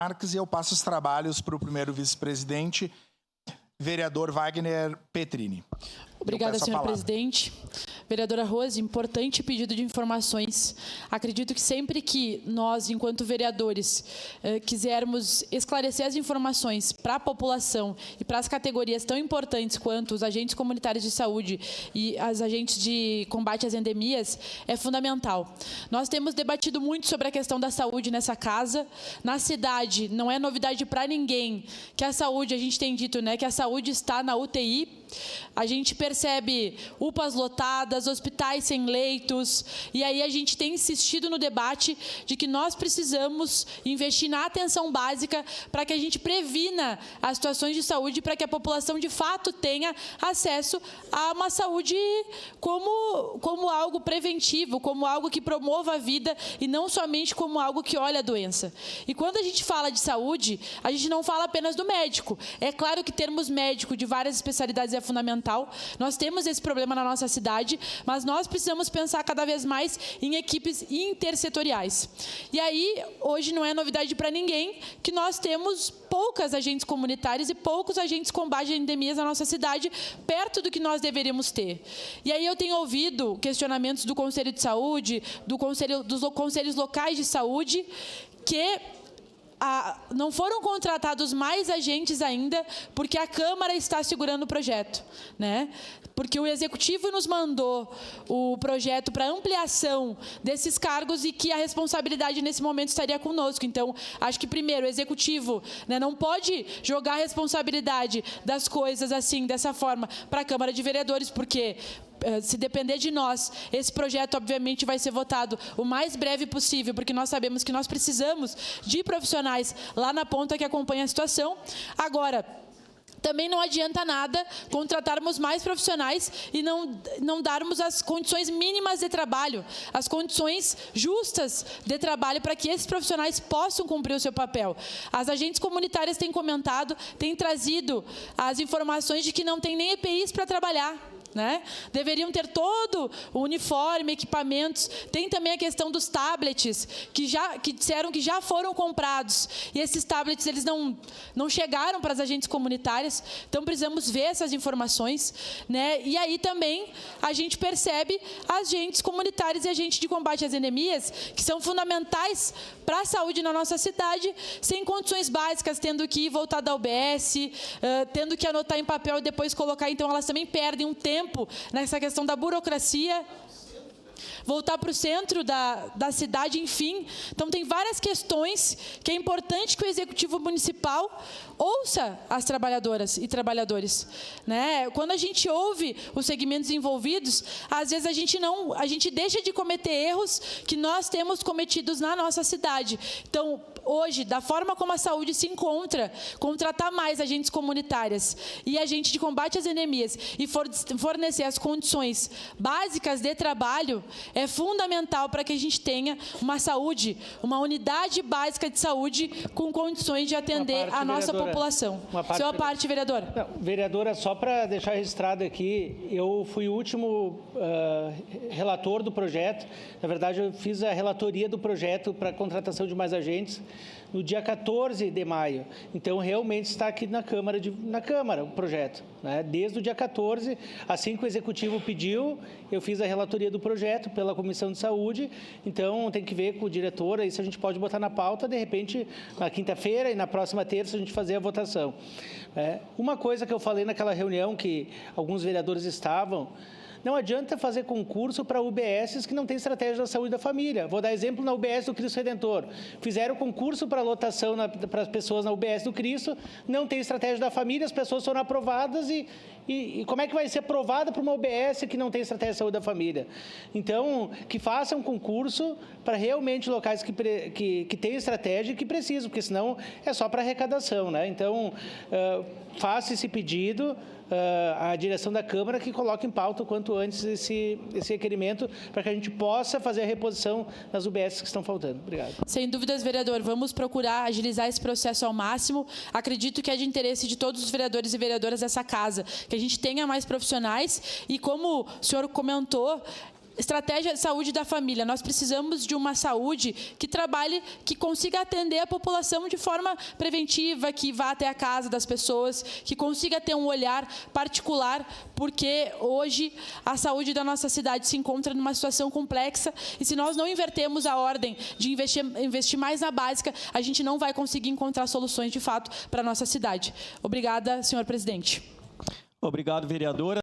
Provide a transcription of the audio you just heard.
Marques, e eu passo os trabalhos para o primeiro vice-presidente, vereador Wagner Petrini. Obrigada, senhor presidente. Vereadora Rose, importante pedido de informações. Acredito que sempre que nós, enquanto vereadores, quisermos esclarecer as informações para a população e para as categorias tão importantes quanto os agentes comunitários de saúde e os agentes de combate às endemias, é fundamental. Nós temos debatido muito sobre a questão da saúde nessa casa. Na cidade, não é novidade para ninguém que a saúde, a gente tem dito, né, que a saúde está na UTI. A gente percebe UPAs lotadas, hospitais sem leitos, e aí a gente tem insistido no debate de que nós precisamos investir na atenção básica para que a gente previna as situações de saúde, para que a população de fato tenha acesso a uma saúde como algo preventivo, como algo que promova a vida e não somente como algo que olha a doença. E quando a gente fala de saúde, a gente não fala apenas do médico. É claro que termos médico de várias especialidades é fundamental. Nós temos esse problema na nossa cidade, mas nós precisamos pensar cada vez mais em equipes intersetoriais. E aí, hoje não é novidade para ninguém que nós temos poucas agentes comunitários e poucos agentes de combate a endemias na nossa cidade, perto do que nós deveríamos ter. E aí eu tenho ouvido questionamentos do Conselho de Saúde, dos conselhos locais de saúde, que não foram contratados mais agentes ainda, porque a Câmara está segurando o projeto, né? Porque o Executivo nos mandou o projeto para ampliação desses cargos e que a responsabilidade nesse momento estaria conosco. Então, acho que primeiro o Executivo, né, não pode jogar a responsabilidade das coisas assim, dessa forma, para a Câmara de Vereadores, porque se depender de nós, esse projeto obviamente vai ser votado o mais breve possível, porque nós sabemos que nós precisamos de profissionais lá na ponta que acompanham a situação. Agora, também não adianta nada contratarmos mais profissionais e não darmos as condições mínimas de trabalho, as condições justas de trabalho para que esses profissionais possam cumprir o seu papel. As agentes comunitárias têm comentado, têm trazido as informações de que não tem nem EPIs para trabalhar, né? Deveriam ter todo o uniforme, equipamentos. Tem também a questão dos tablets, que disseram que já foram comprados. E esses tablets eles não chegaram para as agentes comunitárias. Então, precisamos ver essas informações, né? E aí também a gente percebe agentes comunitários e agentes de combate às endemias, que são fundamentais para a saúde na nossa cidade, sem condições básicas, tendo que voltar da UBS, tendo que anotar em papel e depois colocar. Então, elas também perdem um tempo nessa questão da burocracia, voltar para o centro da cidade, enfim. Então, tem várias questões que é importante que o Executivo Municipal ouça as trabalhadoras e trabalhadores, né? Quando a gente ouve os segmentos envolvidos, às vezes a gente deixa de cometer erros que nós temos cometidos na nossa cidade. Então, hoje, da forma como a saúde se encontra, contratar mais agentes comunitárias e agentes de combate às endemias e fornecer as condições básicas de trabalho é fundamental para que a gente tenha uma saúde, uma unidade básica de saúde com condições de atender a nossa população. Sua parte, vereadora. Não, vereadora, só para deixar registrado aqui, eu fui o último relator do projeto. Na verdade, eu fiz a relatoria do projeto para a contratação de mais agentes no dia 14 de maio. Então, realmente está aqui na Câmara o projeto, né? Desde o dia 14, assim que o Executivo pediu, eu fiz a relatoria do projeto pela Comissão de Saúde. Então, tem que ver com o diretor, aí se a gente pode botar na pauta, de repente, na quinta-feira e na próxima terça, a gente fazer a votação. Uma coisa que eu falei naquela reunião que alguns vereadores estavam, não adianta fazer concurso para UBSs que não tem estratégia da saúde da família. Vou dar exemplo na UBS do Cristo Redentor. Fizeram concurso para lotação para as pessoas na UBS do Cristo, não tem estratégia da família, as pessoas foram aprovadas e como é que vai ser aprovada para uma UBS que não tem estratégia de saúde da família? Então, que façam concurso para realmente locais que têm estratégia e que precisam, porque senão é só para arrecadação, né? Então, faça esse pedido à direção da Câmara que coloque em pauta o quanto antes esse requerimento para que a gente possa fazer a reposição nas UBS que estão faltando. Obrigado. Sem dúvidas, vereador. Vamos procurar agilizar esse processo ao máximo. Acredito que é de interesse de todos os vereadores e vereadoras dessa casa que a gente tenha mais profissionais e, como o senhor comentou, Estratégia de saúde da família. Nós precisamos de uma saúde que trabalhe, que consiga atender a população de forma preventiva, que vá até a casa das pessoas, que consiga ter um olhar particular, porque hoje a saúde da nossa cidade se encontra numa situação complexa e se nós não invertermos a ordem de investir mais na básica, a gente não vai conseguir encontrar soluções de fato para a nossa cidade. Obrigada, senhor presidente. Obrigado, vereadora.